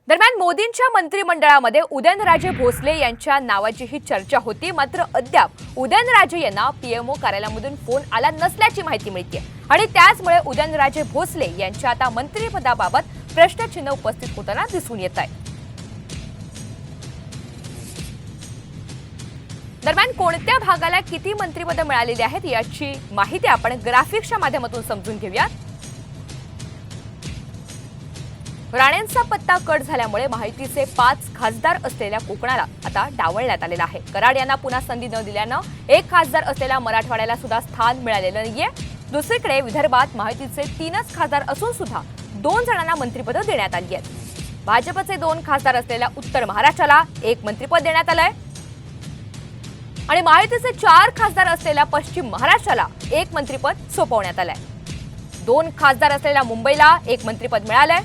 दरम्यान मोदींच्या मंत्रिमंडळामध्ये उदयनराजे भोसले यांच्या नावाची ही चर्चा होती। मात्र अद्याप उदयनराजे यांना पीएमओ कार्यालयामधून फोन आला नसल्याची माहिती मिळते आणि त्याचमुळे उदयनराजे भोसले यांच्या आता मंत्रिपदाबाबत प्रश्नचिन्ह उपस्थित होताना दिसून येत आहे। दरम्यान कोणत्या भागाला किती मंत्रिपद मिळालेली आहेत याची माहिती आपण ग्राफिक्सच्या माध्यमातून समजून घेऊया। राणेंचा पत्ता कट झाल्यामुळे माहितीचे 5 खासदार असलेल्या कोकणाला आता डावलण्यात आलेला आहे। कराड यांना पुन्हा संधी न दिल्यानं 1 खासदार असलेल्या मराठवाड्याला सुद्धा स्थान मिळालेलं नाहीये। दुसरीकडे विदर्भात माहितीचे 3च खासदार असून सुद्धा 2 जणांना मंत्रिपद देण्यात आली आहेत। भाजपचे 2 खासदार असलेल्या उत्तर महाराष्ट्राला 1 मंत्रिपद देण्यात आलंय आणि माहितीचे 4 खासदार असलेल्या पश्चिम महाराष्ट्राला 1 मंत्रिपद सोपवण्यात आलंय। 2 खासदार असलेल्या मुंबईला 1 मंत्रिपद मिळालंय